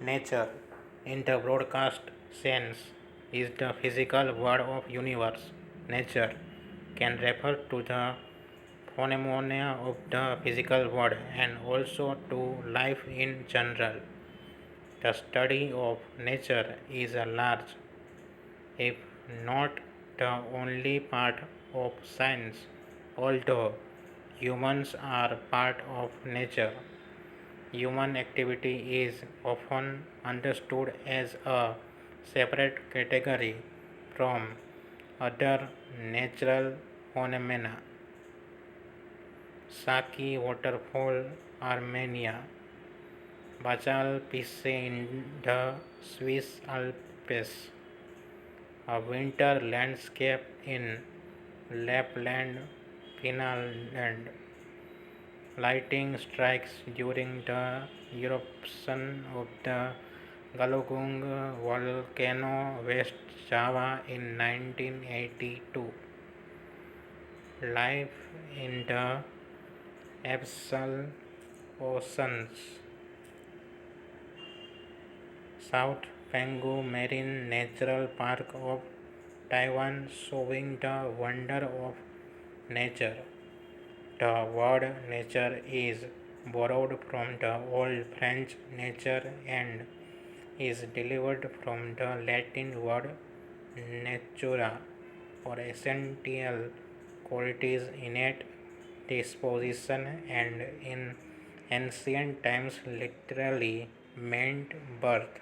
Nature, in the broadcast sense, is the physical world of universe. Nature can refer to the phenomena of the physical world and also to life in general. The study of nature is a large, if not the only part of science, although humans are part of nature. Human activity is often understood as a separate category from other natural phenomena. Saki waterfall, Armenia, Bajal Pisse in the Swiss Alps, a winter landscape in Lapland, Finland. Lightning strikes during the eruption of the Galunggung volcano, West Java in 1982. Life in the abyssal oceans. South Penghu Marine Natural Park of Taiwan, showing the wonder of nature. The word nature is borrowed from the Old French nature and is derived from the Latin word natura for essential qualities, innate disposition, and in ancient times literally meant birth.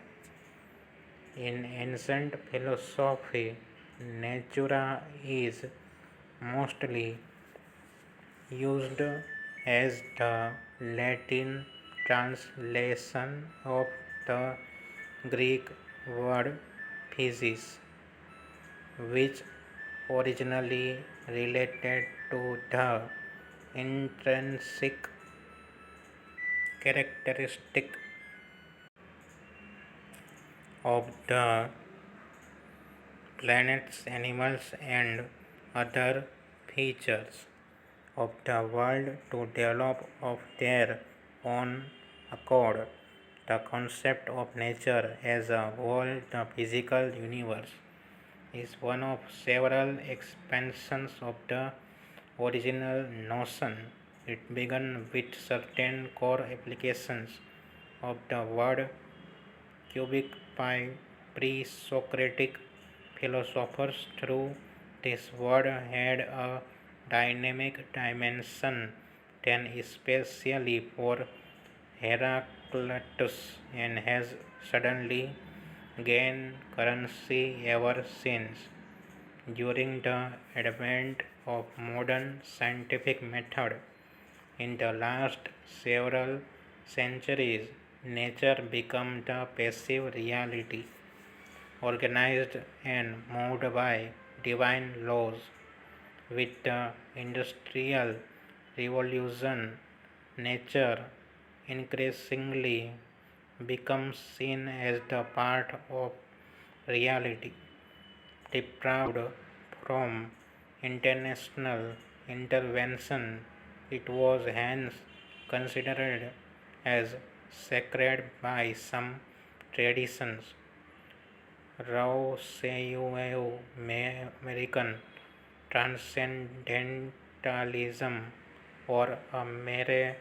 In ancient philosophy, natura is mostly used as the Latin translation of the Greek word physis, which originally related to the intrinsic characteristic of the planets, animals, and other features of the world to develop of their own accord. The concept of nature as a whole, the physical universe, is one of several expansions of the original notion. It began with certain core applications of the word cubic by pre-Socratic philosophers. Through this word had a dynamic dimension then especially for Heraclitus and has suddenly gained currency ever since. During the advent of modern scientific method in the last several centuries, nature became the passive reality, organized and moved by divine laws. With the Industrial Revolution, nature increasingly becomes seen as the part of reality, deprived from international intervention. It was hence considered as sacred by some traditions. Rousseau's American transcendentalism or a mere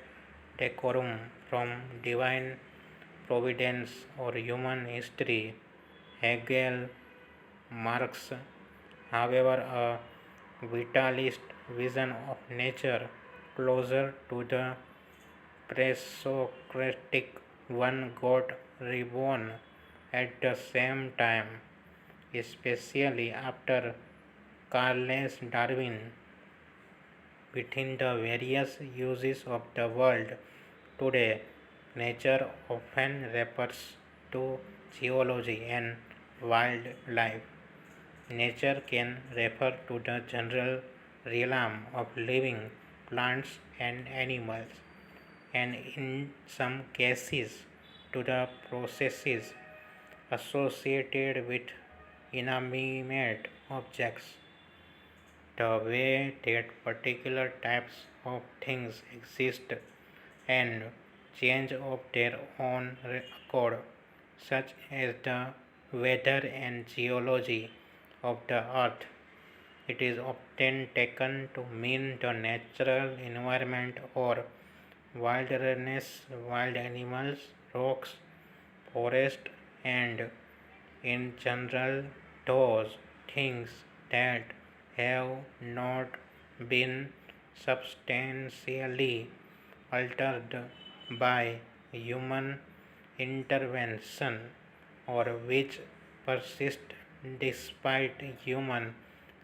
decorum from divine providence or human history. Hegel, Marx, however, a vitalist vision of nature closer to the pre-Socratic one got reborn at the same time, especially after Charles Darwin. Within the various uses of the word today, nature often refers to geology and wildlife. Nature can refer to the general realm of living plants and animals, and in some cases to the processes associated with inanimate objects. The way that particular types of things exist and change of their own accord such as the weather and geology of the earth. It is often taken to mean the natural environment or wilderness, wild animals, rocks, forest, and in general those things that have not been substantially altered by human intervention or which persist despite human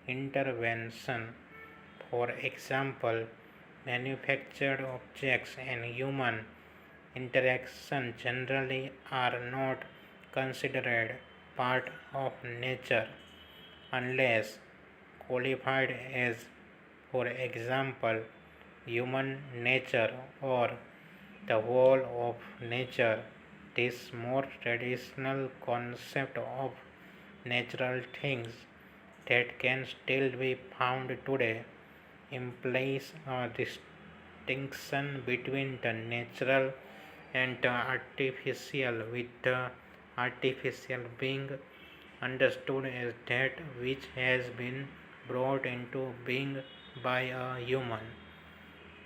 intervention. For example, manufactured objects and human interaction generally are not considered part of nature unless qualified as, for example, human nature or the whole of nature. This more traditional concept of natural things that can still be found today implies a distinction between the natural and the artificial, with the artificial being understood as that which has been brought into being by a human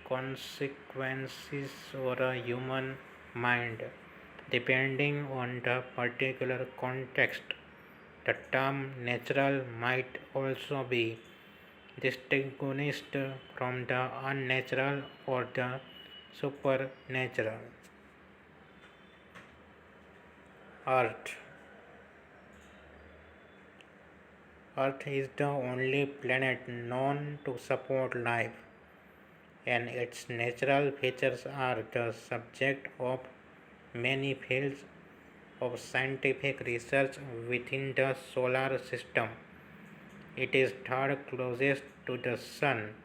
consequences or a human mind. Depending on the particular context, the term natural might also be distinguished from the unnatural or the supernatural. Earth. Earth is the only planet known to support life, and its natural features are the subject of many fields of scientific research within the solar system. It is third closest to the Sun.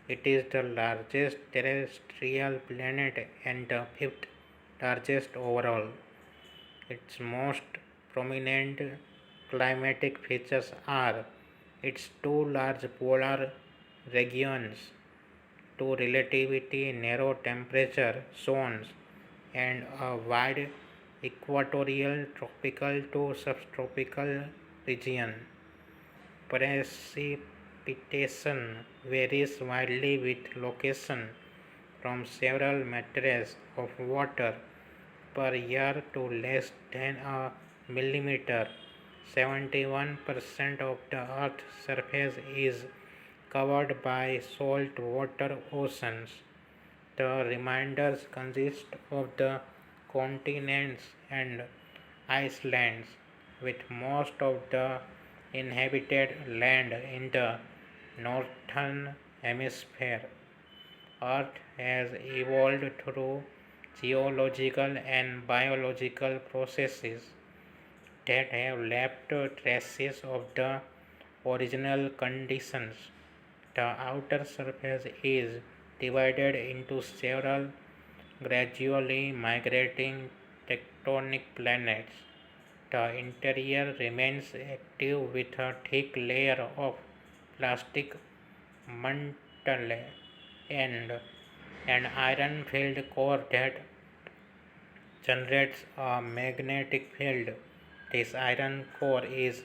It is the largest terrestrial planet and the fifth largest overall. Its most prominent climatic features are its two large polar regions, two relatively narrow temperature zones, and a wide equatorial tropical to subtropical region. Precipitation varies widely with location, from several meters of water per year to less than a millimeter. 71% of the Earth's surface is covered by salt water oceans. The remainder consists of the continents and islands, with most of the inhabited land in the northern hemisphere. Earth has evolved through geological and biological processes that have left traces of the original conditions. The outer surface is divided into several gradually migrating tectonic planets. The interior remains active with a thick layer of plastic mantle and an iron-filled core that generates a magnetic field. This iron core is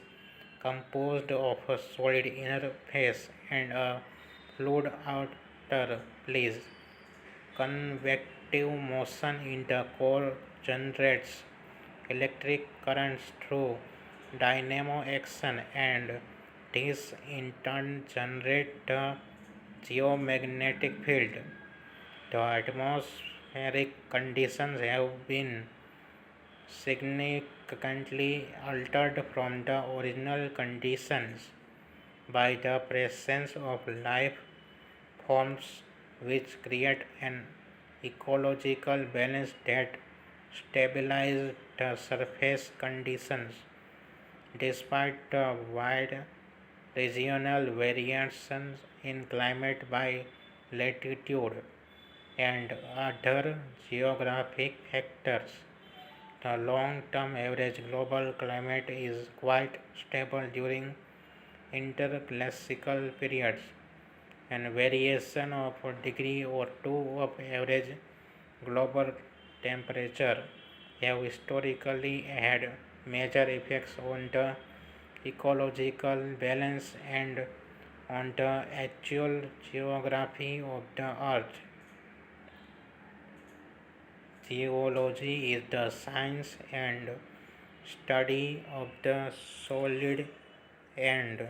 composed of a solid inner face and a fluid outer place. Convective motion in the core generates electric currents through dynamo action, and this in turn generates the geomagnetic field. The atmospheric conditions have been significantly altered from the original conditions by the presence of life forms, which create an ecological balance that stabilize the surface conditions. Despite the wide regional variations in climate by latitude and other geographic factors, the long-term average global climate is quite stable during interglacial periods, and variation of a degree or two of average global temperature have historically had major effects on the ecological balance and on the actual geography of the earth. Geology is the science and study of the solid and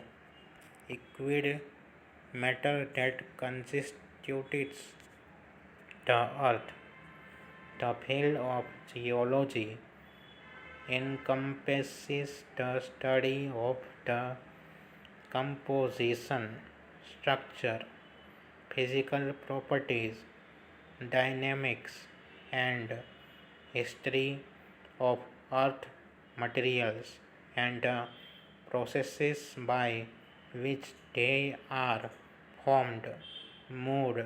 liquid matter that constitutes the earth. The field of geology encompasses the study of the composition, structure, physical properties, dynamics, and history of earth materials and the processes by which they are formed, moved,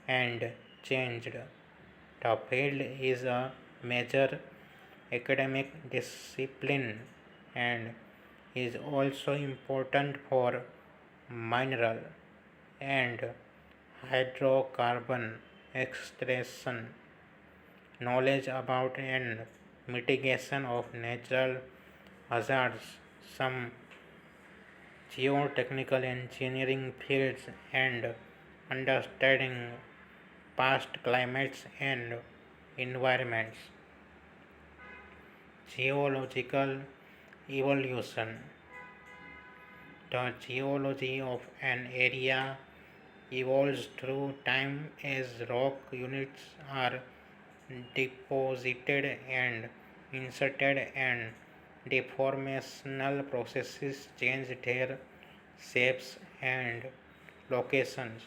and changed. The field is a major academic discipline and is also important for mineral and hydrocarbon extraction, knowledge about and mitigation of natural hazards, some geotechnical engineering fields, and understanding past climates and environments. Geological evolution. The geology of an area evolves through time as rock units are deposited and inserted and deformational processes change their shapes and locations.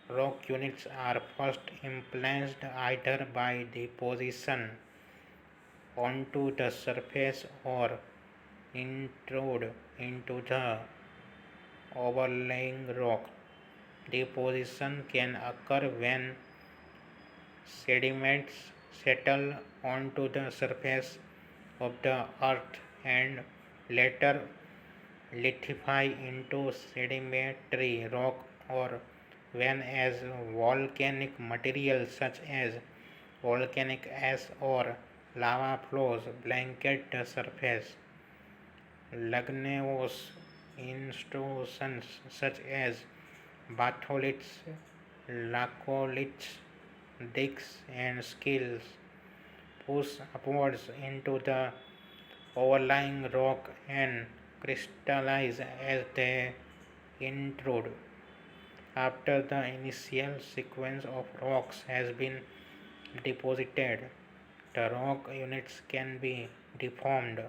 Rock units are first implanted either by deposition onto the surface or intrude into the overlying rock. Deposition can occur when sediments settle onto the surface of the earth and later lithify into sedimentary rock, or when as volcanic material such as volcanic ash or lava flows blanket the surface. Ligneous intrusions such as batholiths, laccoliths, dikes, and skills push upwards into the overlying rock and crystallize as they intrude. After the initial sequence of rocks has been deposited, the rock units can be deformed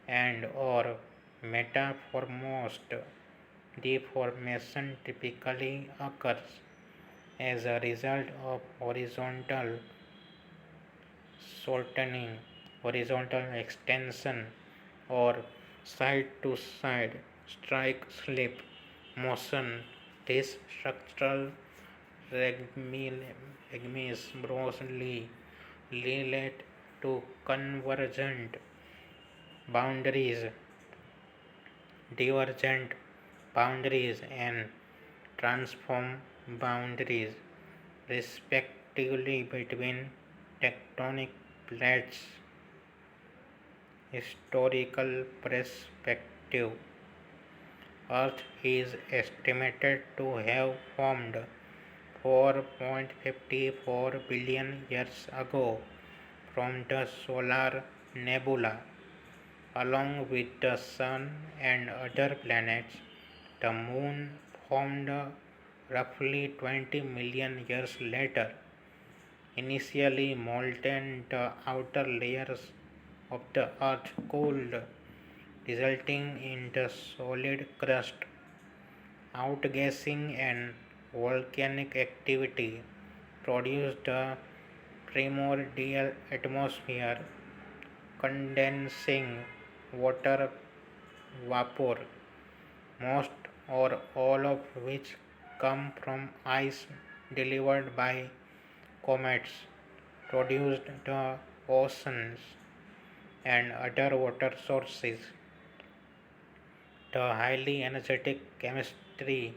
and or metamorphosed. Deformation typically occurs as a result of horizontal shortening, horizontal extension, or side to side strike slip motion. This structural regime is broadly related to convergent boundaries, divergent boundaries, and transform boundaries, respectively, between tectonic plates. Historical perspective. Earth is estimated to have formed 4.54 billion years ago from the solar nebula. Along with the Sun and other planets, the Moon formed roughly 20 million years later. Initially molten, the outer layers of the Earth cooled, resulting in the solid crust. Outgassing and volcanic activity produced the primordial atmosphere, condensing water vapor, most or all of which come from ice delivered by comets, produced the oceans and other water sources. The highly energetic chemistry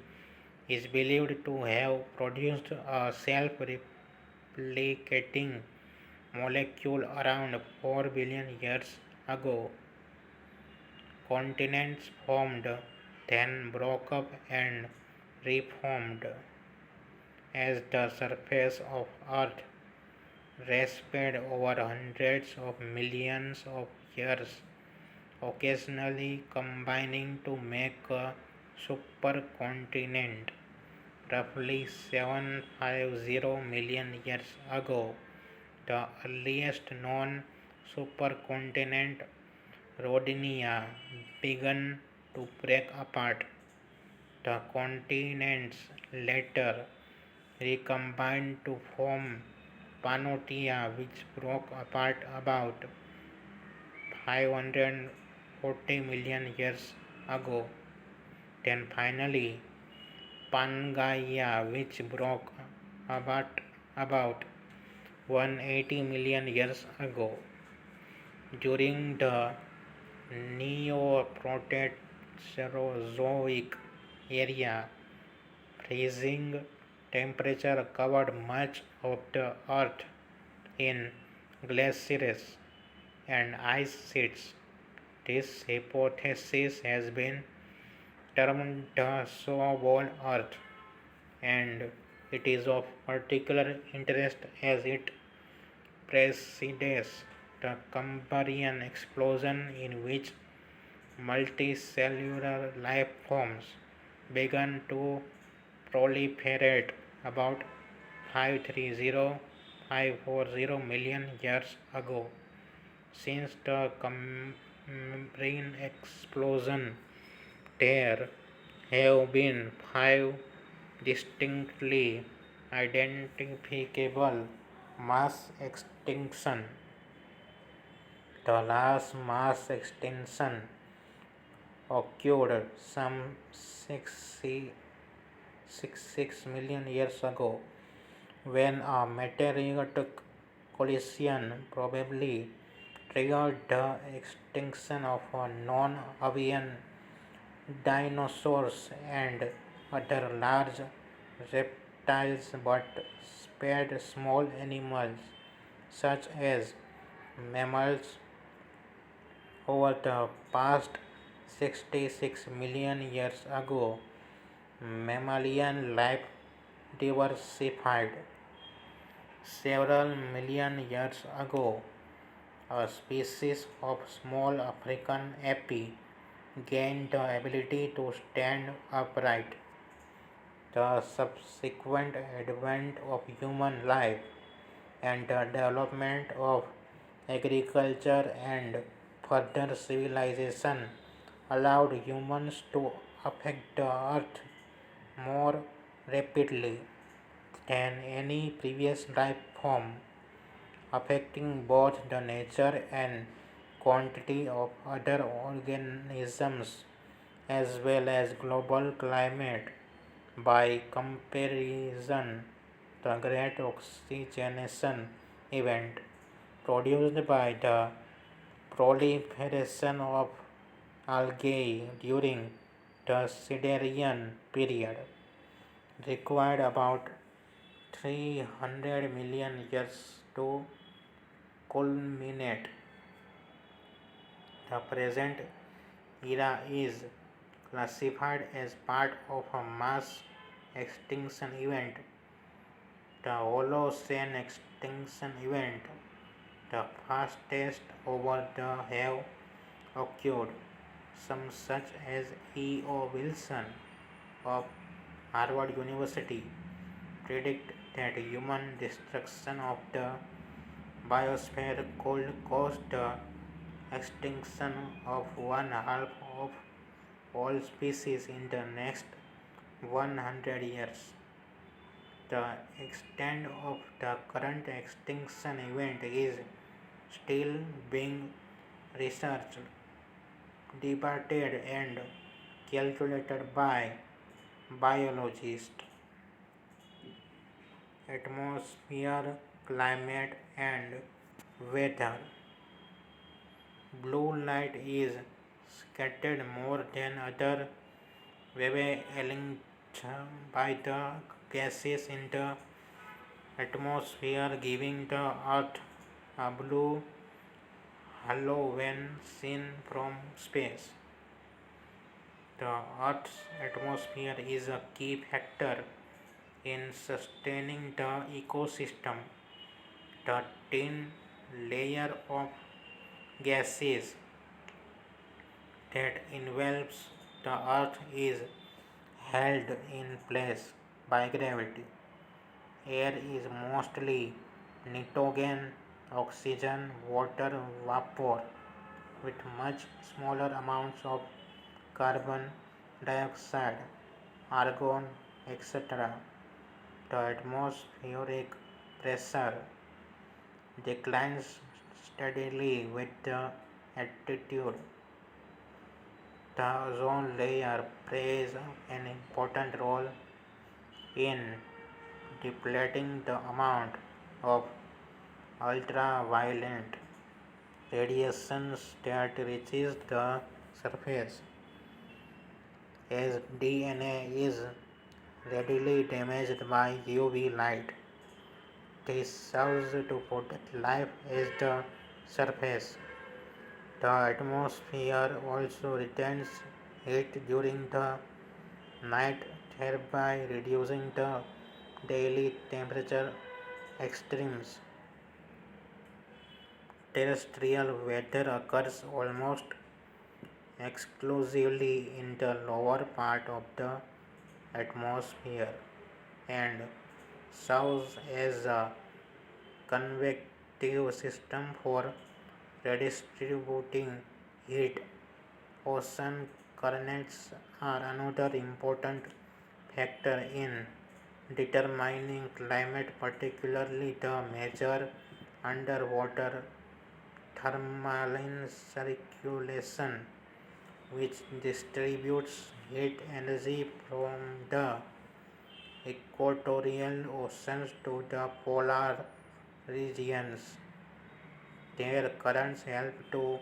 is believed to have produced a self replicating molecule around 4 billion years ago. Continents formed, then broke up and reformed as the surface of Earth rasped over hundreds of millions of years, occasionally combining to make a supercontinent. Roughly 750 million years ago, the earliest known supercontinent, Rodinia, began to break apart. The continents later recombined to form Pannotia, which broke apart about 540 million years ago. Then finally, Pangaea, which broke apart about 180 million years ago. During the Neoproterozoic era, freezing temperature covered much of the earth in glaciers and ice sheets. This hypothesis has been termed the snowball earth, and it is of particular interest as it precedes the Cambrian explosion, in which multicellular life forms began to proliferate about 530-540 million years ago. Since the Cambrian explosion, there have been 5 distinctly identifiable mass extinctions. The last mass extinction occurred some 6 million years ago, when a meteoritic collision probably triggered the extinction of non-avian dinosaurs and other large reptiles, but spared small animals such as mammals. Over the past 66 million years ago, mammalian life diversified. Several million years ago, a species of small African ape gained the ability to stand upright. The subsequent advent of human life and the development of agriculture and further civilization allowed humans to affect the earth more rapidly than any previous life form, affecting both the nature and quantity of other organisms as well as global climate. By comparison, the Great Oxygenation event produced by the proliferation of algae during the Silurian period required about 300 million years to culminate. The present era is classified as part of a mass extinction event, the Holocene extinction event, the fastest over the have occurred. Some such as E. O. Wilson of Harvard University predict that human destruction of the biosphere could cause the extinction of one half of all species in the next 100 years. The extent of the current extinction event is still being researched, debated, and calculated by biologists. Atmosphere, climate, and weather. Blue light is scattered more than other wavelengths by the gases in the atmosphere, giving the Earth a blue halo when seen from space. The Earth's atmosphere is a key factor in sustaining the ecosystem. The thin layer of gases that envelops the Earth is held in place by gravity. Air is mostly nitrogen, oxygen, water vapor with much smaller amounts of carbon dioxide, argon, etc. The atmospheric pressure declines steadily with the altitude. The ozone layer plays an important role in depleting the amount of ultraviolet radiation that reaches the surface. As DNA is readily damaged by UV light, this serves to protect life at the surface. The atmosphere also retains heat during the night, thereby reducing the daily temperature extremes. Terrestrial weather occurs almost exclusively in the lower part of the atmosphere and serves as a convective system for redistributing heat. Ocean currents are another important factor in determining climate, particularly the major underwater thermal circulation, which distributes heat energy from the equatorial oceans to the polar regions. Their currents help to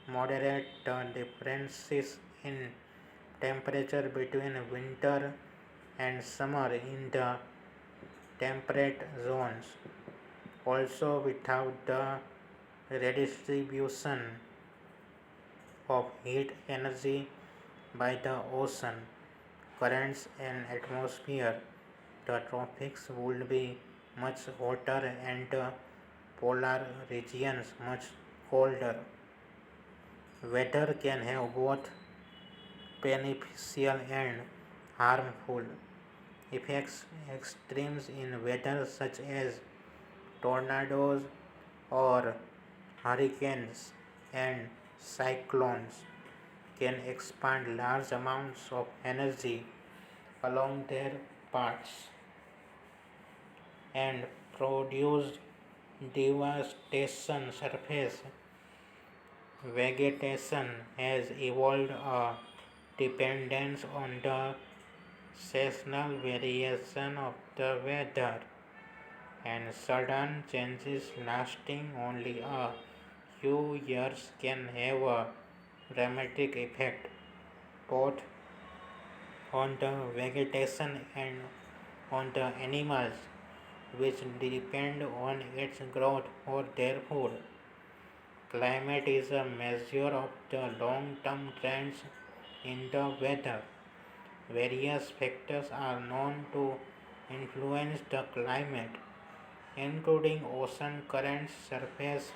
moderate the differences in temperature between winter and summer in the temperate zones. Also, without the redistribution of heat energy by the ocean currents and atmosphere, the tropics would be much hotter and the polar regions much colder. Weather can have both beneficial and harmful effects. Extremes in weather, such as tornadoes or hurricanes and cyclones, can expand large amounts of energy along their paths and produce devastation. Surface vegetation has evolved a dependence on the seasonal variation of the weather, and sudden changes lasting only a few years can have a dramatic effect both on the vegetation and on the animals which depend on its growth for their food. Climate is a measure of the long term trends in the weather. Various factors are known to influence the climate, including ocean currents, surface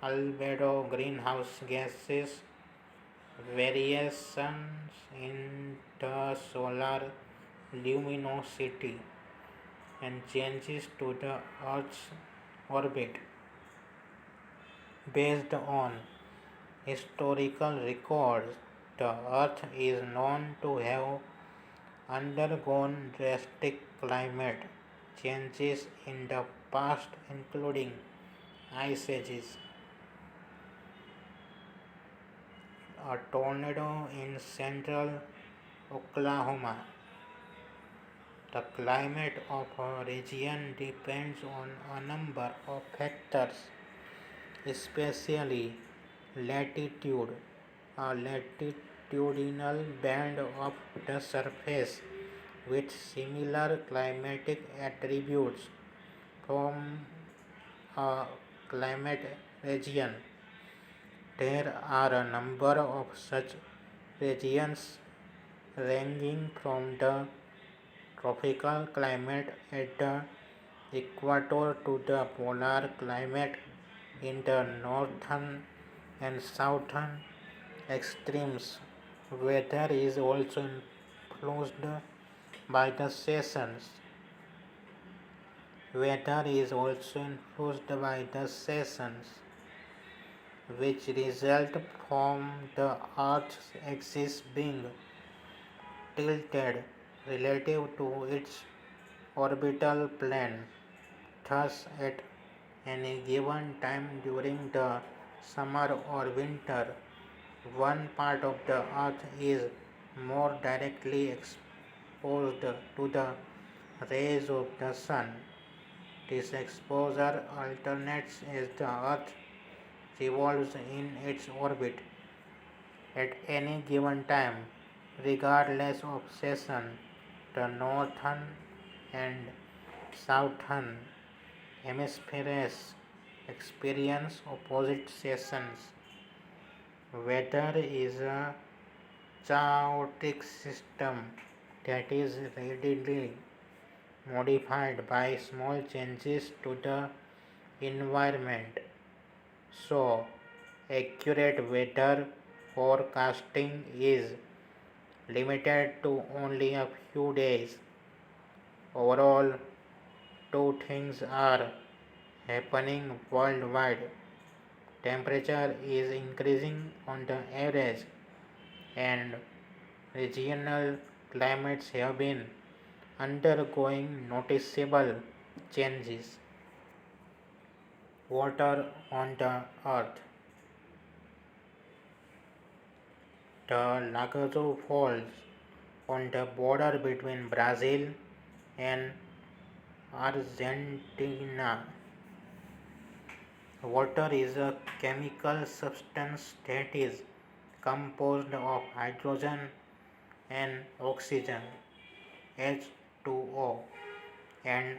albedo, greenhouse gases, variations in the solar luminosity, and changes to the Earth's orbit. Based on historical records, the Earth is known to have undergone drastic climate changes in the past, including ice ages. A tornado in central Oklahoma. The climate of a region depends on a number of factors, especially latitude. A latitudinal band of the surface with similar climatic attributes form a climate region. There are a number of such regions ranging from the tropical climate at the equator to the polar climate in the northern and southern extremes. Weather is also influenced by the seasons. Weather is also influenced by the seasons, which result from the Earth's axis being tilted relative to its orbital plane. Thus, at any given time during the summer or winter, one part of the earth is more directly exposed to the rays of the sun. This exposure alternates as the earth revolves in its orbit. At any given time, regardless of season, the northern and southern hemispheres experience opposite seasons. Weather is a chaotic system that is readily modified by small changes to the environment. So, accurate weather forecasting is limited to only a few days. Overall, two things are happening worldwide. Temperature is increasing on the average, and regional climates have been undergoing noticeable changes. Water on the earth. The Lagazo Falls, on the border between Brazil and Argentina. Water is a chemical substance that is composed of hydrogen and oxygen H2O and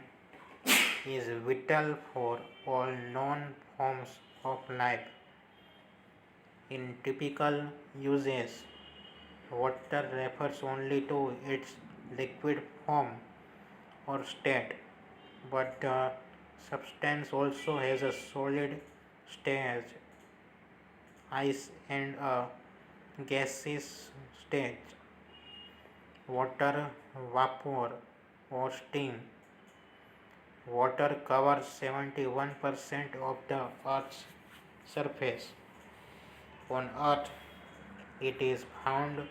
is vital for all known forms of life. In typical uses, water refers only to its liquid form or state, but the substance also has a solid stage, ice, and a gaseous stage. Water vapor or steam. Water covers 71% of the Earth's surface. On Earth, it is found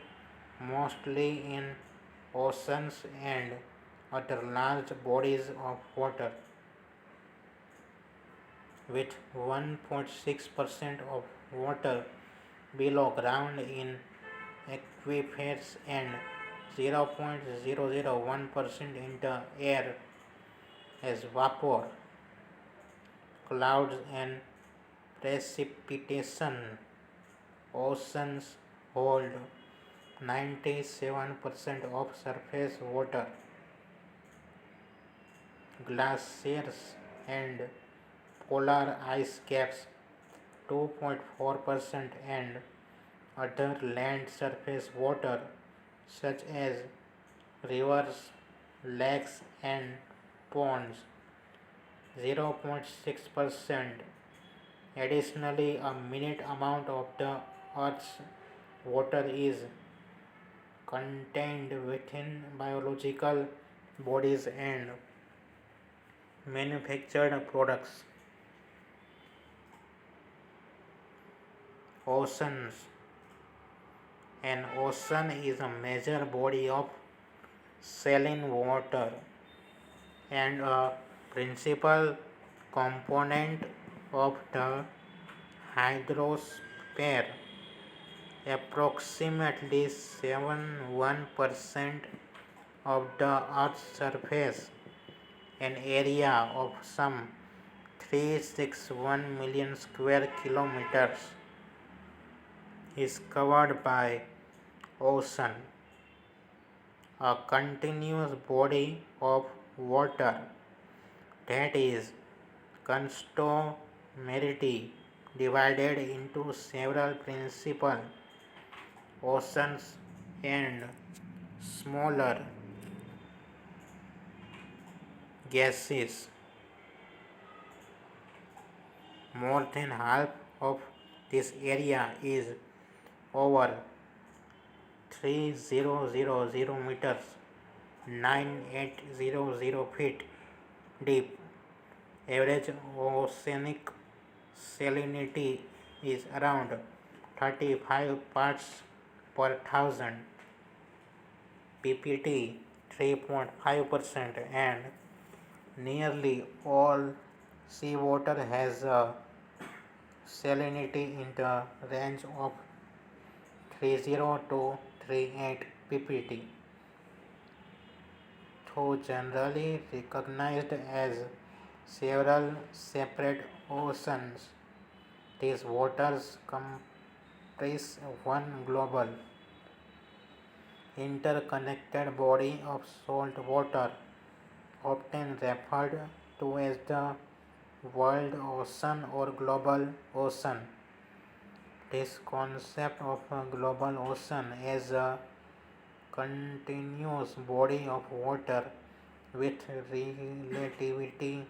mostly in oceans and other large bodies of water, with 1.6% of water below ground in aquifers and 0.001% in the air as vapor, clouds, and precipitation. Oceans hold 97% of surface water. Glaciers and polar ice caps 2.4% and other land surface water such as rivers, lakes, and ponds 0.6%. Additionally, a minute amount of the Earth's water is contained within biological bodies and manufactured products. Oceans. An ocean is a major body of saline water and a principal component of the hydrosphere. Approximately 71% of the Earth's surface, an area of some 361 million square kilometers, is covered by ocean, a continuous body of water that is constantly Merity divided into several principal oceans and smaller gases. More than half of this area is over 3000 meters 9800 feet deep. Average oceanic salinity is around 35 parts per thousand ppt 3.5%, and nearly all seawater has a salinity in the range of 30 to 38 ppt, though generally recognized as several separate oceans. These waters comprise one global, interconnected body of salt water, often referred to as the world ocean or global ocean. This concept of a global ocean as a continuous body of water with relativity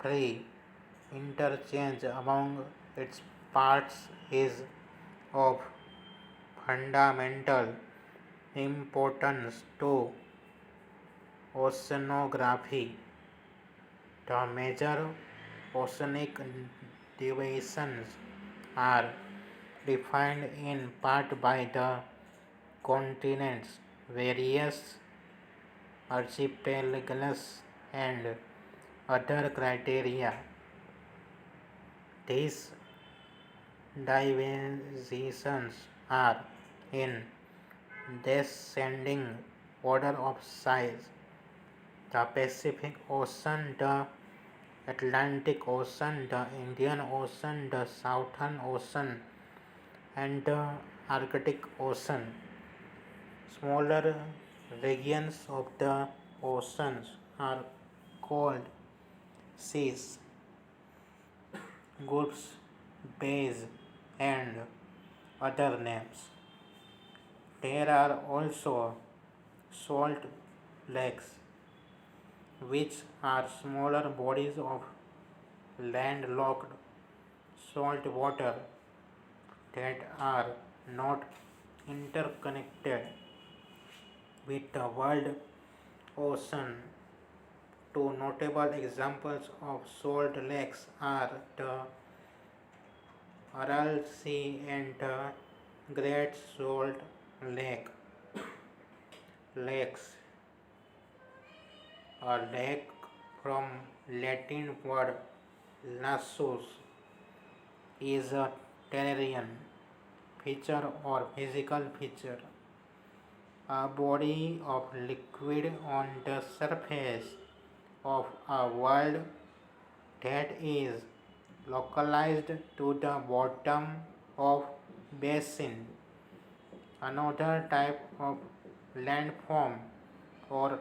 free interchange among its parts is of fundamental importance to oceanography. The major oceanic divisions are defined in part by the continents, various archipelagos, and other criteria. These divisions are in descending order of size: the Pacific Ocean, the Atlantic Ocean, the Indian Ocean, the Southern Ocean, and the Arctic Ocean. Smaller regions of the oceans are called seas, gulfs, bays, and other names. There are also salt lakes, which are smaller bodies of landlocked salt water that are not interconnected with the world ocean. Two notable examples of salt lakes are the Aral Sea and the Great Salt Lake. Lakes. A lake from Latin word lassus is a terrain feature or physical feature, a body of liquid on the surface of a world that is localized to the bottom of basin. Another type of landform or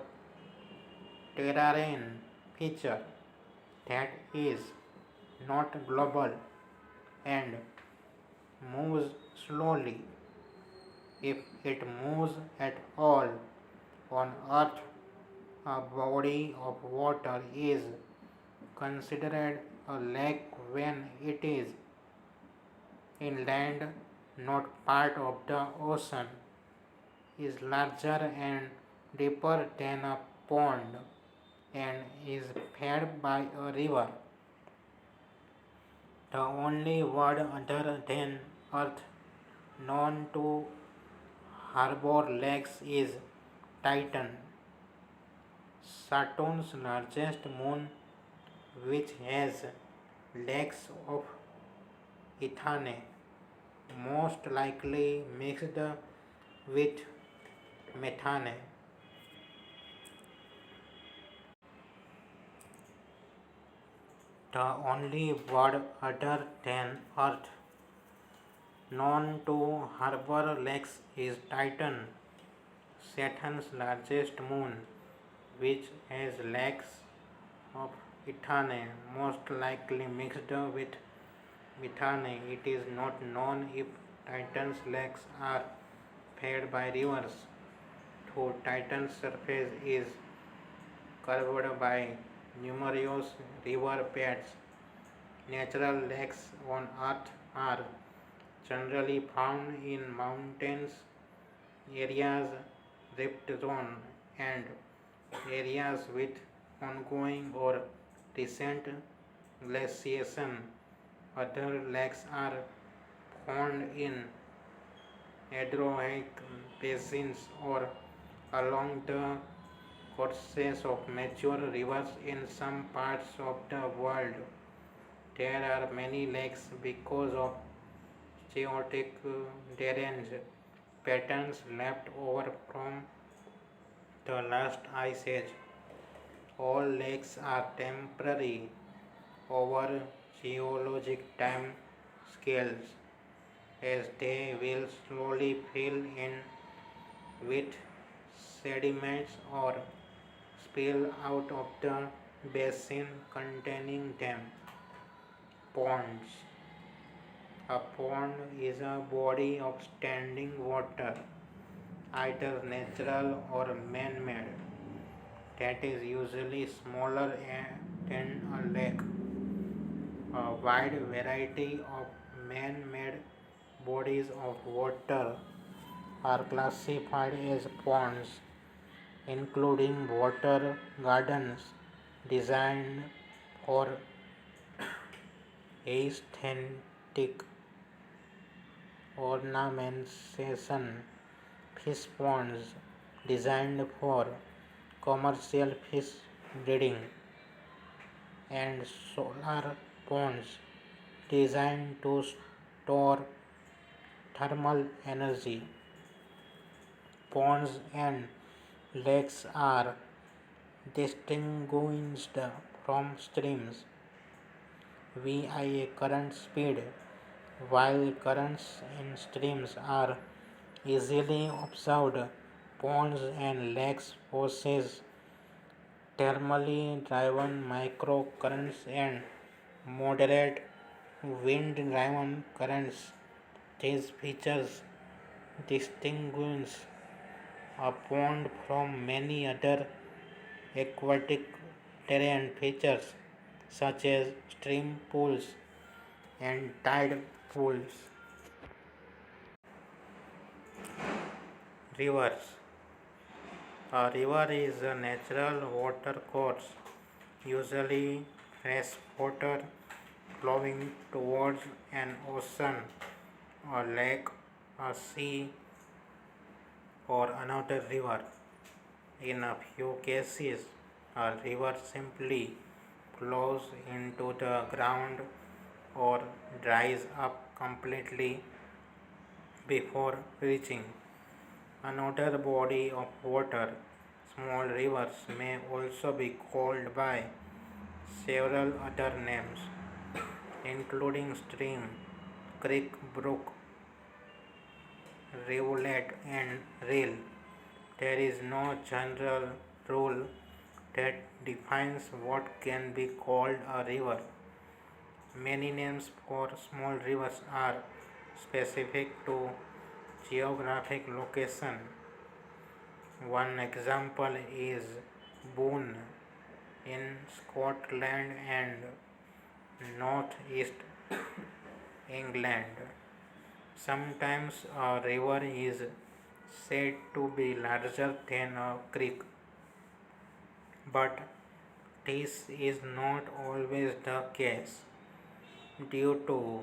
terrain feature that is not global and moves slowly, if it moves at all on earth. A body of water is considered a lake when it is inland, not part of the ocean, is larger and deeper than a pond, and is fed by a river. The only word other than earth known to harbor lakes is Titan, Saturn's largest moon, which has lakes of ethane, most likely mixed with methane. The only word other than earth known to harbor lakes is Titan, Saturn's largest moon, which has lakes of ethane, most likely mixed with methane. It is not known if Titan's lakes are fed by rivers, though Titan's surface is covered by numerous river beds. Natural lakes on Earth are generally found in mountains, areas, rift zone, and areas with ongoing or recent glaciation. Other lakes are found in hydrothermal basins or along the courses of mature rivers in some parts of the world. There are many lakes because of chaotic drainage patterns left over from the last ice age. All lakes are temporary over geologic time scales as they will slowly fill in with sediments or spill out of the basin containing them. Ponds. A pond is a body of standing water, either natural or man made, that is usually smaller than a lake. A wide variety of man made bodies of water are classified as ponds, including water gardens designed for aesthetic ornamentation, fish ponds designed for commercial fish breeding, and solar ponds designed to store thermal energy. Ponds and lakes are distinguished from streams via current speed. While currents in streams are easily observed, ponds and lakes possess thermally driven microcurrents and moderate wind driven currents. These features distinguish a pond from many other aquatic terrain features such as stream pools and tide pools. Rivers. A river is a natural water course, usually fresh water flowing towards an ocean, a lake, a sea, or another river. In a few cases, a river simply flows into the ground or dries up completely before reaching another body of water. Small rivers may also be called by several other names, including stream, creek, brook, rivulet, and rill. There is no general rule that defines what can be called a river. Many names for small rivers are specific to geographic location. One example is Boone in Scotland and northeast England. Sometimes a river is said to be larger than a creek, but this is not always the case due to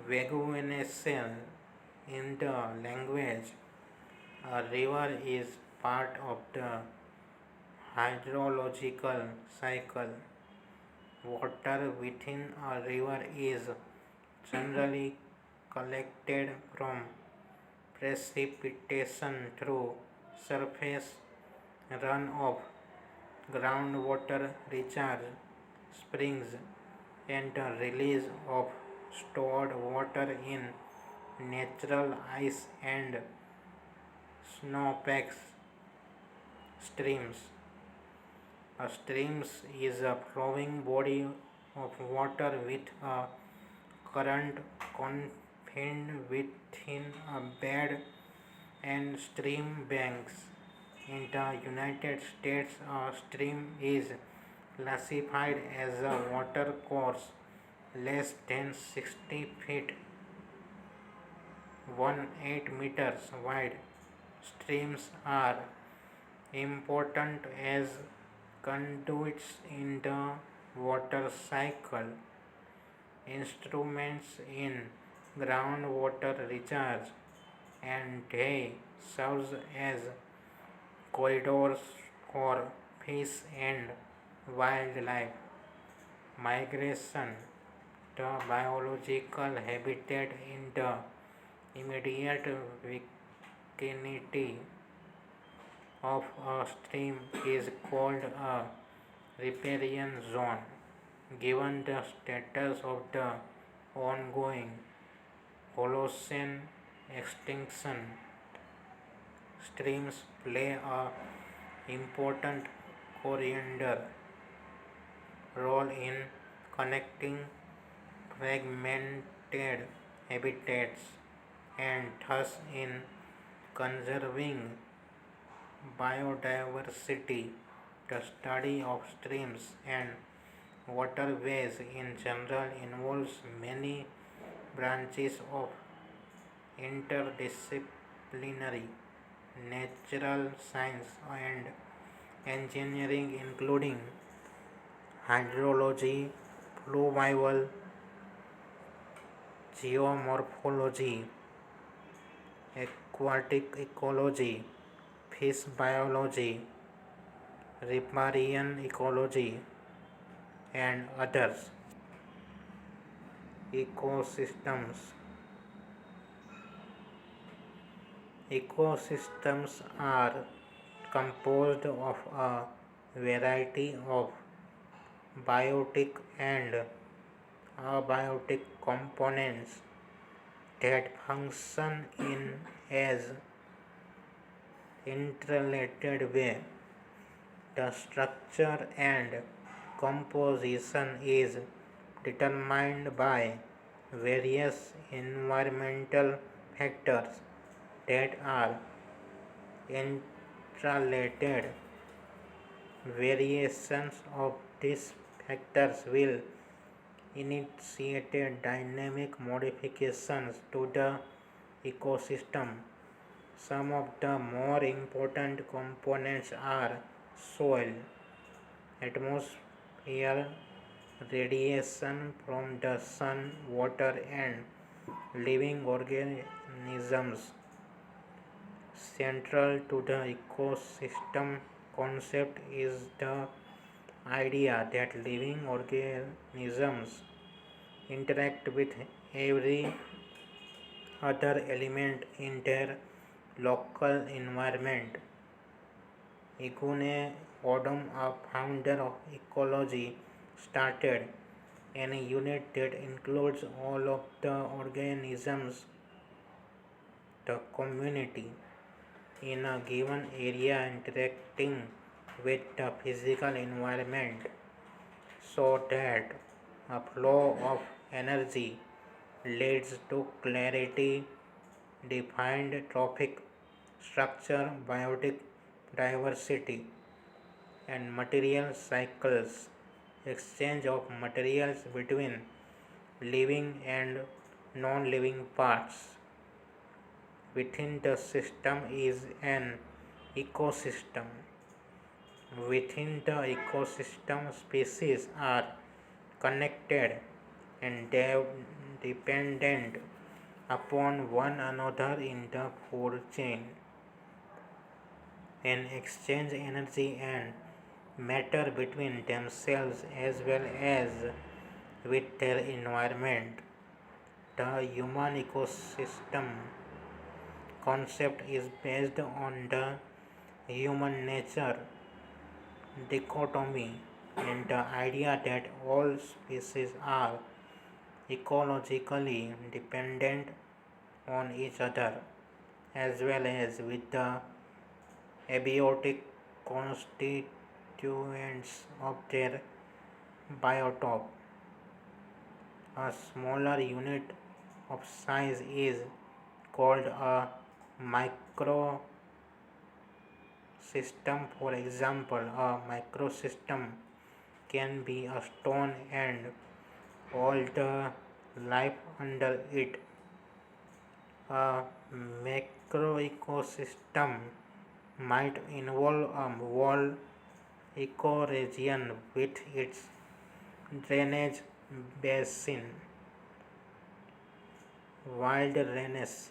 vagueness in the language. A river is part of the hydrological cycle. Water within a river is generally collected from precipitation through surface runoff, groundwater recharge, springs, and the release of stored water in natural ice and snowpack streams. A stream is a flowing body of water with a current confined within a bed and stream banks. In the United States, a stream is classified as a water course less than 60 feet 18 meters wide. Streams are important as conduits in the water cycle, instruments in groundwater recharge, and they serve as corridors for fish and wildlife migration. The biological habitat in the immediate vicinity of a stream is called a riparian zone. Given the status of the ongoing Holocene extinction, streams play a important correlated role in connecting fragmented habitats and thus in conserving biodiversity. The study of streams and waterways in general involves many branches of interdisciplinary natural science and engineering, including hydrology, fluvial geomorphology, aquatic ecology, fish biology, riparian ecology, and others. Ecosystems. Ecosystems are composed of a variety of biotic and abiotic components that function in as interrelated way. The structure and composition is determined by various environmental factors that are interrelated. Variations of these factors will initiate dynamic modifications to the ecosystem. Some of the more important components are soil, atmosphere, radiation from the sun, water, and living organisms. Central to the ecosystem concept is the idea that living organisms interact with every other element in their local environment. Igune Odom, a founder of ecology, started any unit that includes all of the organisms, the community, in a given area interacting with the physical environment so that a flow of energy leads to clarity, defined trophic structure, biotic diversity, and material cycles. Exchange of materials between living and non living parts within the system is an ecosystem. Within the ecosystem, species are connected and dependent upon one another in the food chain and exchange energy and matter between themselves as well as with their environment. The human ecosystem concept is based on the human nature dichotomy and the idea that all species are ecologically dependent on each other as well as with the abiotic constituents constituents of their biotope. A smaller unit of size is called a microsystem. For example, a microsystem can be a stone and all the life under it. A macroecosystem might involve a whole ecoregion with its drainage basin, wilderness.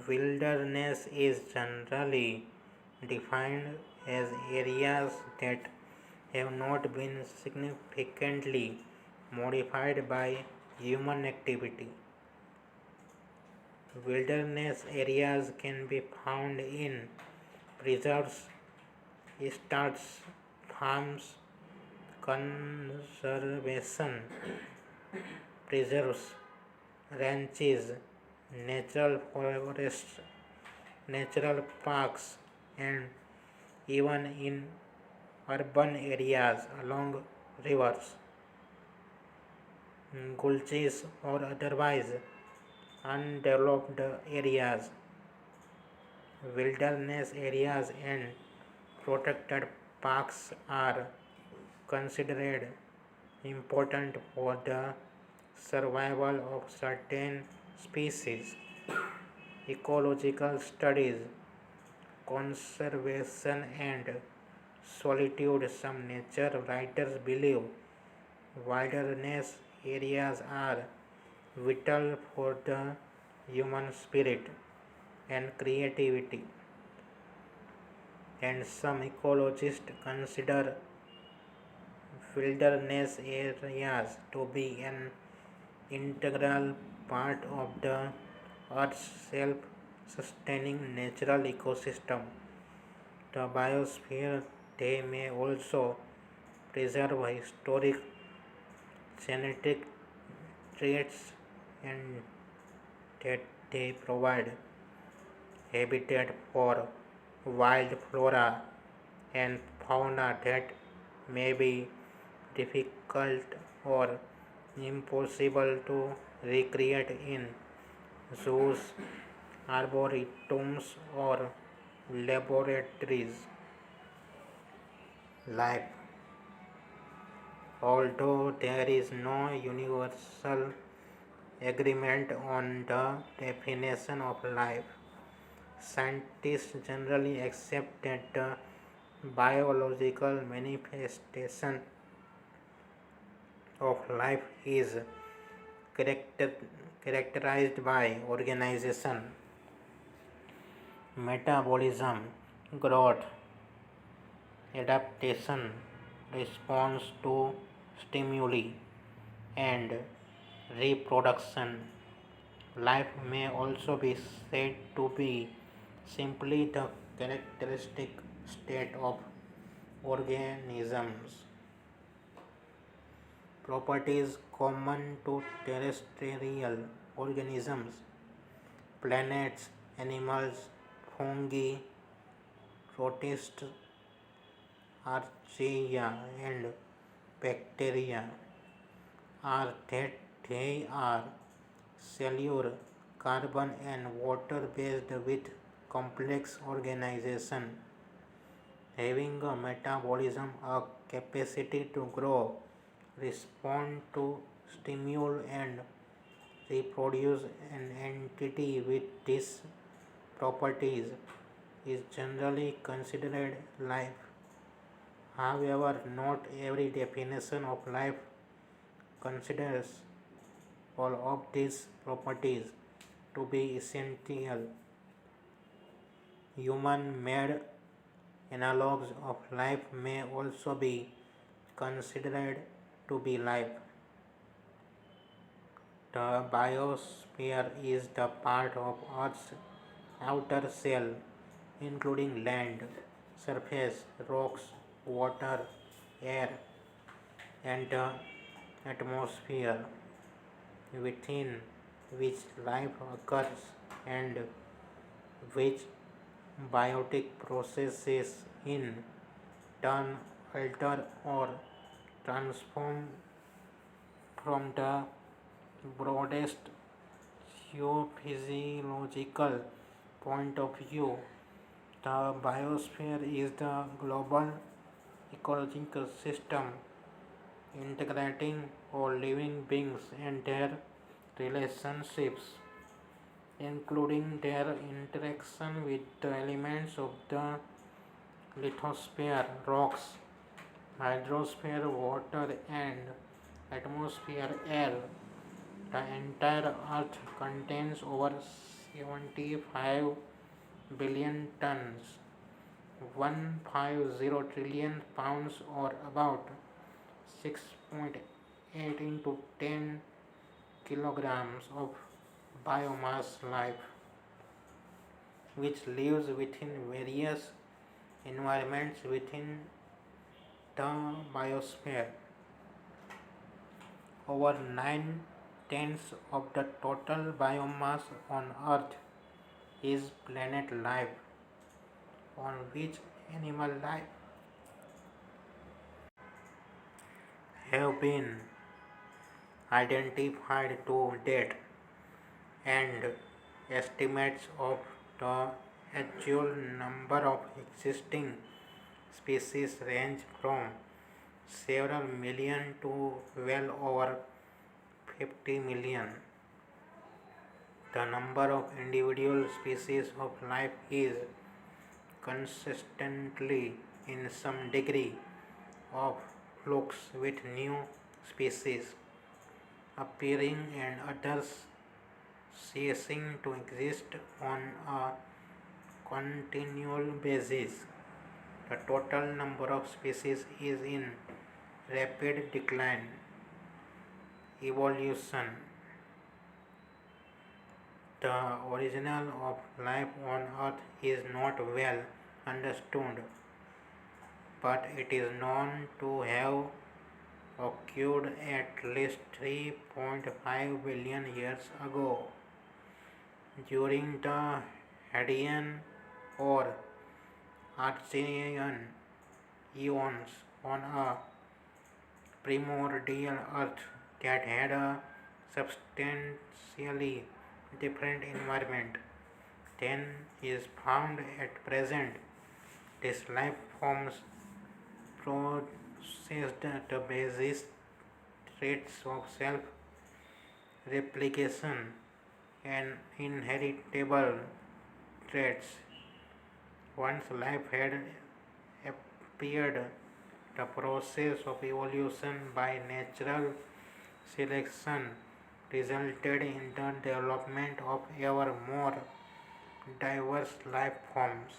Wilderness is generally defined as areas that have not been significantly modified by human activity. Wilderness areas can be found in preserves, estates, farms, conservation preserves, ranches, natural forests, natural parks, and even in urban areas along rivers, gulches, or otherwise undeveloped areas. Wilderness areas and protected parks are considered important for the survival of certain species. Ecological studies, conservation, and solitude. Some nature writers believe wilderness areas are vital for the human spirit and creativity, and some ecologists consider wilderness areas to be an integral part of the Earth's self-sustaining natural ecosystem, the biosphere. They may also preserve historic genetic traits and that they provide habitat for wild flora and fauna that may be difficult or impossible to recreate in zoos, arboretums, or laboratories. Life. Although there is no universal agreement on the definition of life, scientists generally accept that the biological manifestation of life is characterized by organization, metabolism, growth, adaptation, response to stimuli, and reproduction. Life may also be said to be simply the characteristic state of organisms. Properties common to terrestrial organisms, planets, animals, fungi, protists, archaea, and bacteria are that they are cellular, carbon and water based with complex organization, having a metabolism, a capacity to grow, respond to stimuli, and reproduce. An entity with these properties is generally considered life. However, not every definition of life considers all of these properties to be essential. Human-made analogues of life may also be considered to be life. The biosphere is the part of Earth's outer shell, including land, surface, rocks, water, air, and the atmosphere, within which life occurs and which Biotic processes in turn alter or transform from the broadest geophysiological point of view. The biosphere is the global ecological system integrating all living beings and their relationships, including their interaction with the elements of the lithosphere, rocks, hydrosphere, water, and atmosphere, air. The entire Earth contains over 75 billion tons, 150 trillion pounds, or about 6.8 into 10 kilograms of biomass life, which lives within various environments within the biosphere. Over 9/10 of the total biomass on Earth is planet life, on which animal life have been identified to date, and estimates of the actual number of existing species range from several million to well over 50 million. The number of individual species of life is consistently in some degree of flux, with new species appearing and others ceasing to exist on a continual basis. The total number of species is in rapid decline. Evolution. The origin of life on Earth is not well understood, but it is known to have occurred at least 3.5 billion years ago, during the Hadean or Archean eons, on a primordial Earth that had a substantially different environment than is found at present. These life forms possessed the basic traits of self-replication and inheritable traits. Once life had appeared, the process of evolution by natural selection resulted in the development of ever more diverse life forms.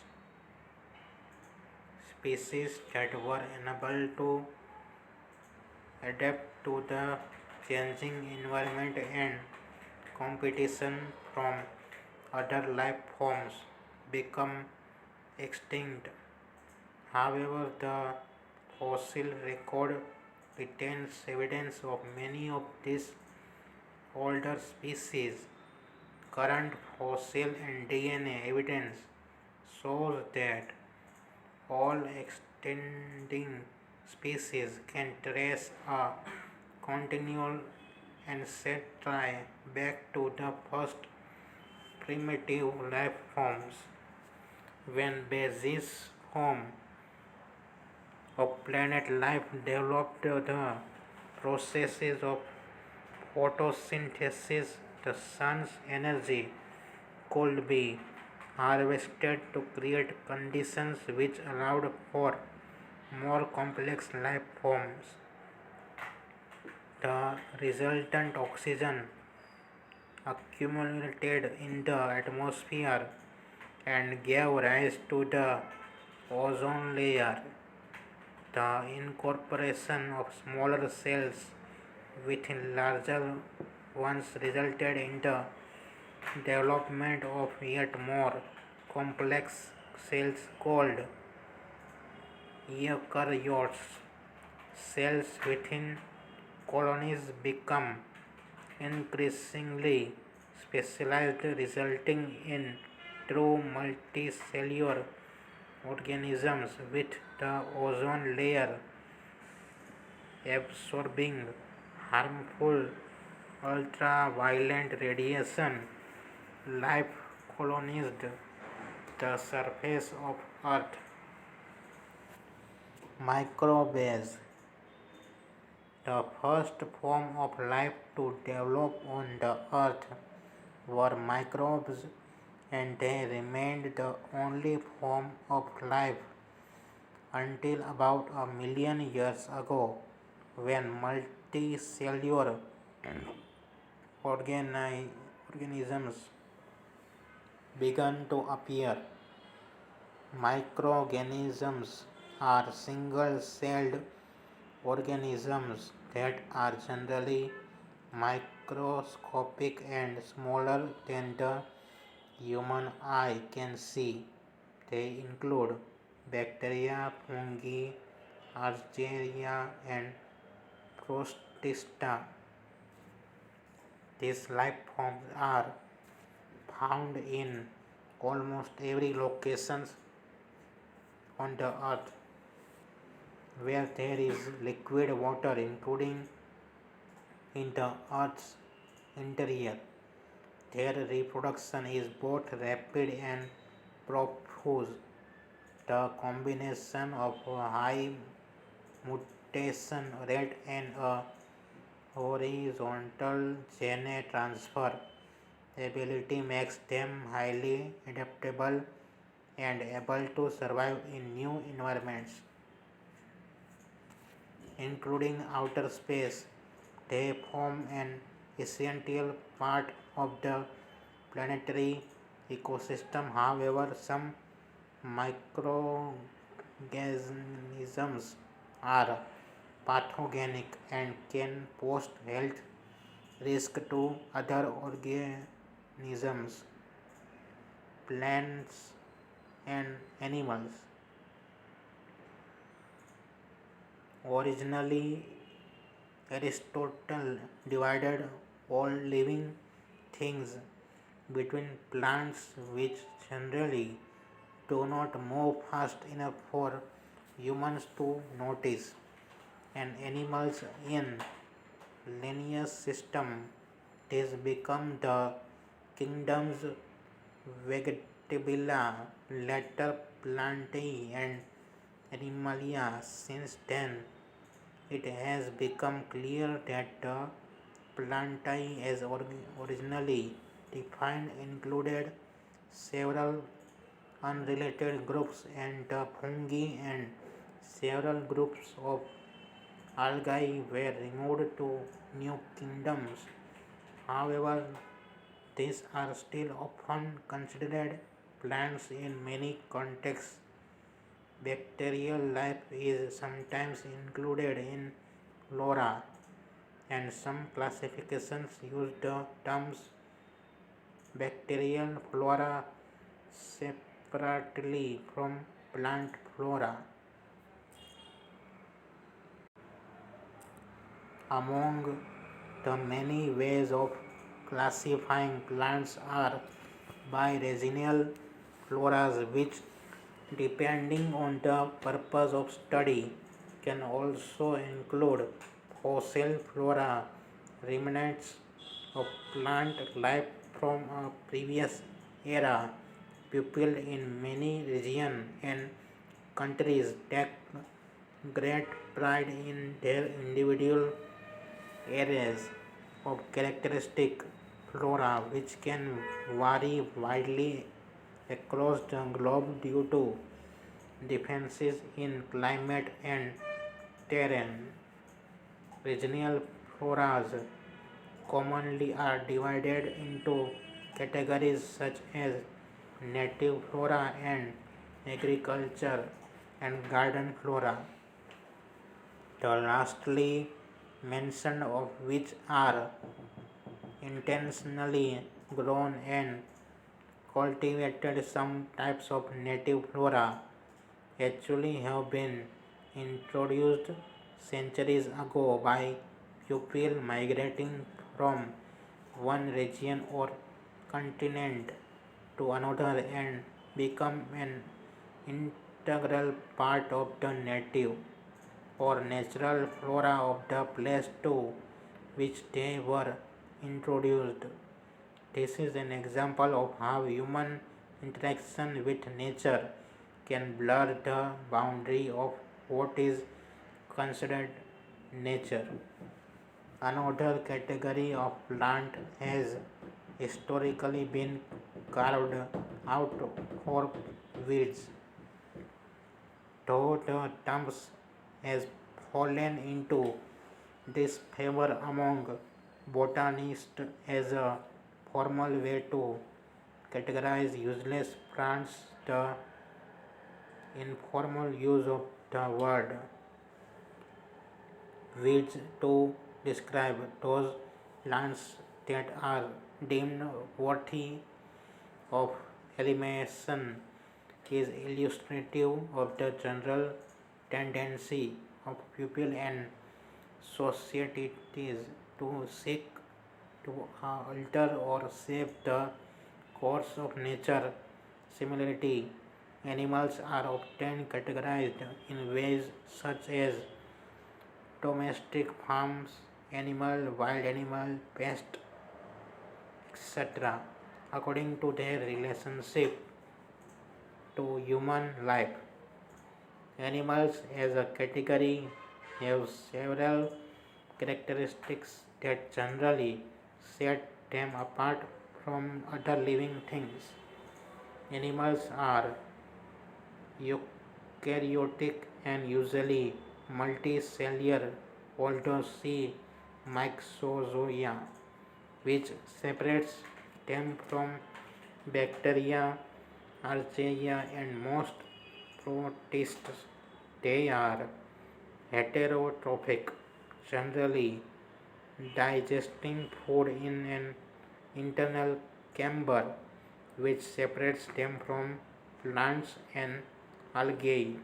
Species that were unable to adapt to the changing environment and competition from other life forms become extinct. However, the fossil record retains evidence of many of these older species. Current fossil and DNA evidence shows that all extending species can trace a continual ancestry back to the first primitive life forms, when basis form of planet life developed the processes of photosynthesis. The sun's energy could be harvested to create conditions which allowed for more complex life forms. The resultant oxygen accumulated in the atmosphere and gave rise to the ozone layer. The incorporation of smaller cells within larger ones resulted in the development of yet more complex cells called eukaryotes. Cells within colonies become increasingly specialized, resulting in true multicellular organisms with the ozone layer absorbing harmful ultraviolet radiation. Life colonized the surface of Earth. Microbes, the first form of life to develop on the Earth, were microbes, and they remained the only form of life until about a million years ago, when multicellular organisms began to appear. Microorganisms are single celled organisms that are generally microscopic and smaller than the human eye can see. They include bacteria, fungi, archaea, and protista. These life forms are found in almost every location on the earth where there is liquid water, including in the earth's interior. Their reproduction is both rapid and profuse. The combination of a high mutation rate and a horizontal gene transfer ability makes them highly adaptable and able to survive in new environments, including outer space. They form an essential part of the planetary ecosystem. However, some microorganisms are pathogenic and can pose health risk to other organisms, plants, and animals. Originally, Aristotle divided all living things between plants, which generally do not move fast enough for humans to notice, and animals in linear system. These become the kingdoms Vegetabilia, later Plantae, and Animalia. Since then, it has become clear that the Plantae, as originally defined, included several unrelated groups, and the fungi and several groups of algae were removed to new kingdoms. However, these are still often considered plants in many contexts. Bacterial life is sometimes included in flora, and some classifications use the terms bacterial flora separately from plant flora. Among the many ways of classifying plants are by regional floras, which, depending on the purpose of study, can also include fossil flora, remnants of plant life from a previous era. People in many regions and countries take great pride in their individual areas of characteristic flora, which can vary widely across the globe due to differences in climate and terrain. Regional floras commonly are divided into categories such as native flora and agriculture and garden flora, the lastly mentioned of which are intentionally grown and cultivated. Some types of native flora actually have been introduced centuries ago by people migrating from one region or continent to another and become an integral part of the native or natural flora of the place to which they were introduced. This is an example of how human interaction with nature can blur the boundary of what is considered nature. Another category of plant has historically been carved out for weeds, though the term has fallen into disfavor among botanists as a formal way to categorize useless plants. The informal use of the word weeds to describe those plants that are deemed worthy of elimination is illustrative of the general tendency of people and societies to seek to alter or shape the course of nature. Similarly, animals are often categorized in ways such as domestic farms animal, wild animal, pest, etc., according to their relationship to human life. Animals as a category have several characteristics that generally set them apart from other living things. Animals are eukaryotic and usually multicellular, although see myxozoa, which separates them from bacteria, archaea, and most protists. They are heterotrophic, generally digesting food in an internal chamber, which separates them from plants and algae.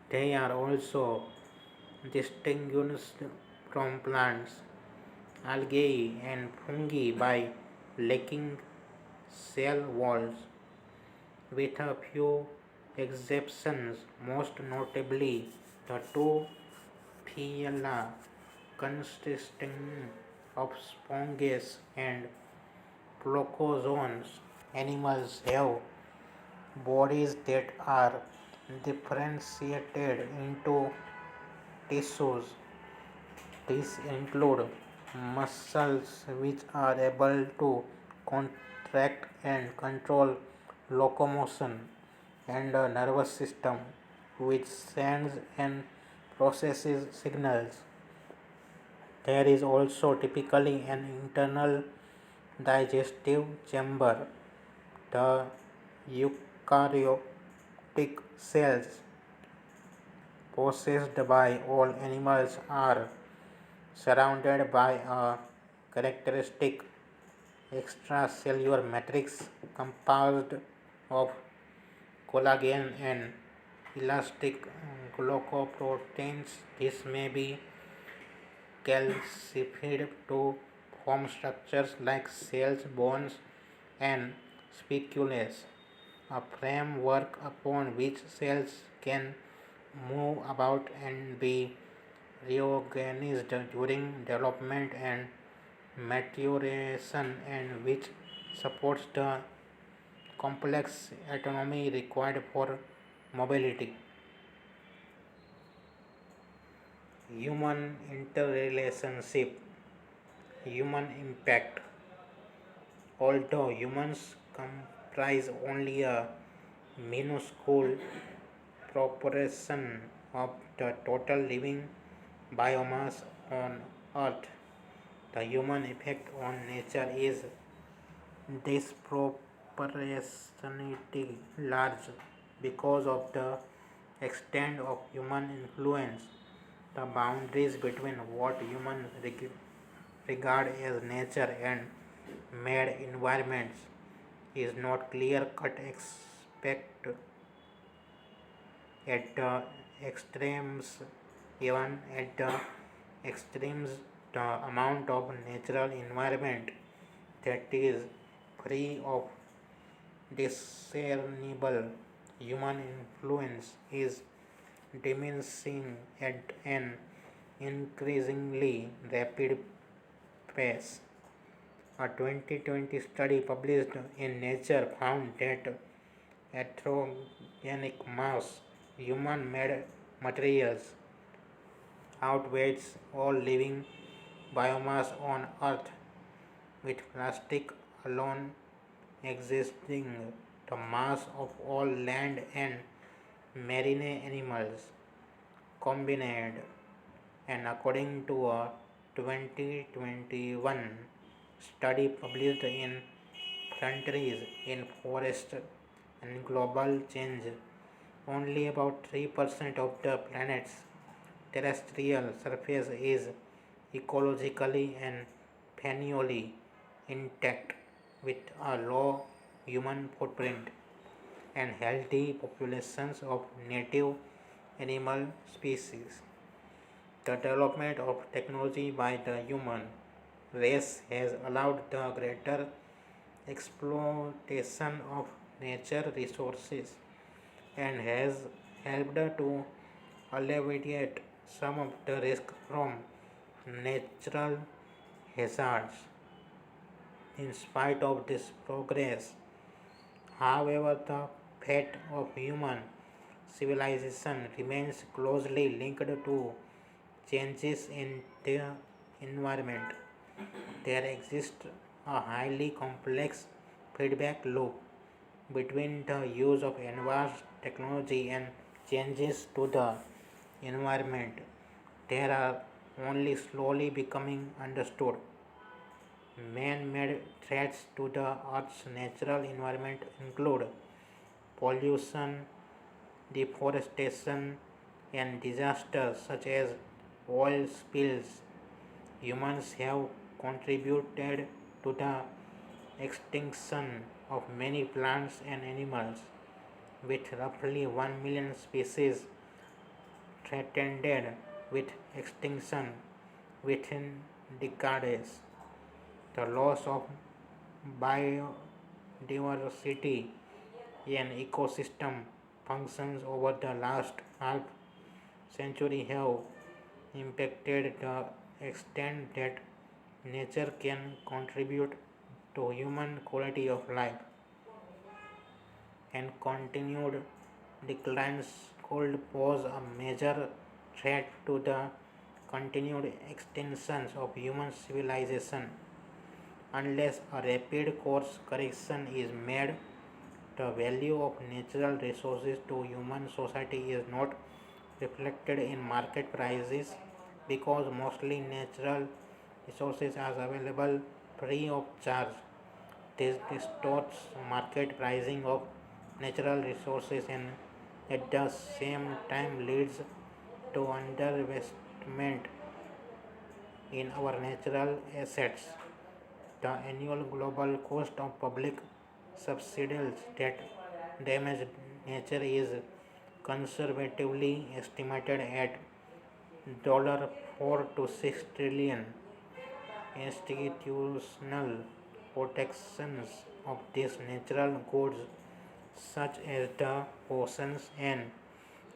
They are also distinguished from plants, algae, and fungi by lacking cell walls, with a few exceptions, most notably the two phyla consisting of sponges and protozoans. Animals have bodies that are differentiated into tissues. These include muscles which are able to contract and control locomotion, and a nervous system which sends and processes signals. There is also typically an internal digestive chamber. The eukaryotic cells possessed by all animals are surrounded by a characteristic extracellular matrix composed of collagen and elastic glycoproteins. This may be calcified to form structures like cells, bones, and spicules, a framework upon which cells can move about and be reorganized during development and maturation, and which supports the complex autonomy required for mobility. Human interrelationship, human impact. Although humans comprise only a minuscule proportion of the total living biomass on Earth, the human effect on nature is disproportionately large because of the extent of human influence. The boundaries between what humans regard as nature and made environments is not clear cut except at the extremes. Even at the extremes, the amount of natural environment that is free of discernible human influence is diminishing at an increasingly rapid pace. A 2020 study published in Nature found that anthropogenic mass human made materials outweighs all living biomass on Earth, with plastic alone existing the mass of all land and marine animals combined. And according to a 2021 study published in Frontiers in Forest and Global Change, only about 3% of the planet's terrestrial surface is ecologically and perennially intact, with a low human footprint and healthy populations of native animal species. The development of technology by the human race has allowed the greater exploitation of nature resources and has helped to alleviate some of the risk from natural hazards. In spite of this progress, however, the fate of human civilization remains closely linked to changes in the environment. There exists a highly complex feedback loop between the use of advanced technology and changes to the environment. There are only slowly becoming understood. Man made threats to the Earth's natural environment include pollution, deforestation, and disasters such as oil spills. Humans have contributed to the extinction of many plants and animals, with roughly 1 million species threatened with extinction within decades. The loss of biodiversity and ecosystem functions over the last half century have impacted the extent that nature can contribute to human quality of life, and continued declines could pose a major threat to the continued extinction of human civilization. Unless a rapid course correction is made, the value of natural resources to human society is not reflected in market prices because mostly natural resources are available free of charge. This distorts market pricing of natural resources and at the same time leads to underinvestment in our natural assets. The annual global cost of public subsidies that damage nature is conservatively estimated at $4 to $6 trillion. Institutional protections of these natural goods, such as the oceans and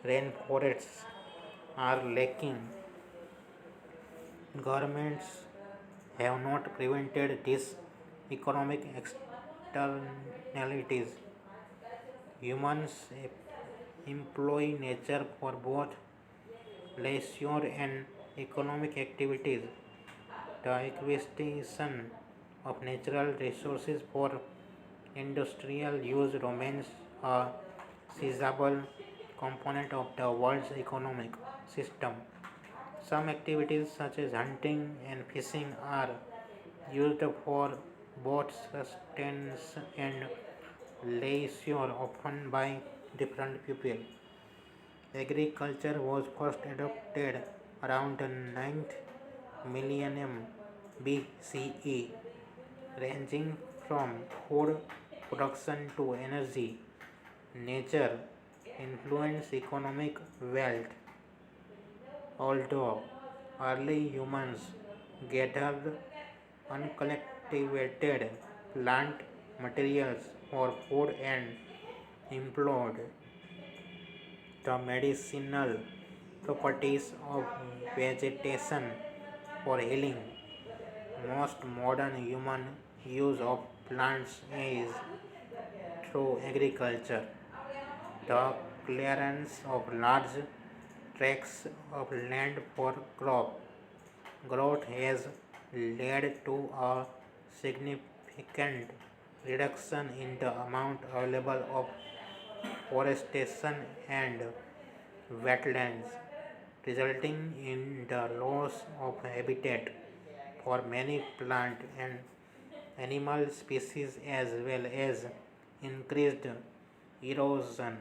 rainforests, are lacking. Governments have not prevented these economic externalities. Humans employ nature for both leisure and economic activities. The acquisition of natural resources for industrial use remains a sizable component of the world's economic system. Some activities such as hunting and fishing are used for both sustenance and leisure, often by different people. Agriculture was first adopted around the 9th millennium BCE, ranging from food production to energy. Nature influenced economic wealth, although early humans gathered uncultivated plant materials for food and improved the medicinal properties of vegetation for healing. Most modern human use of plants is through agriculture. The clearance of large tracts of land for crop growth has led to a significant reduction in the amount available of forestation and wetlands, resulting in the loss of habitat for many plant and animal species as well as increased erosion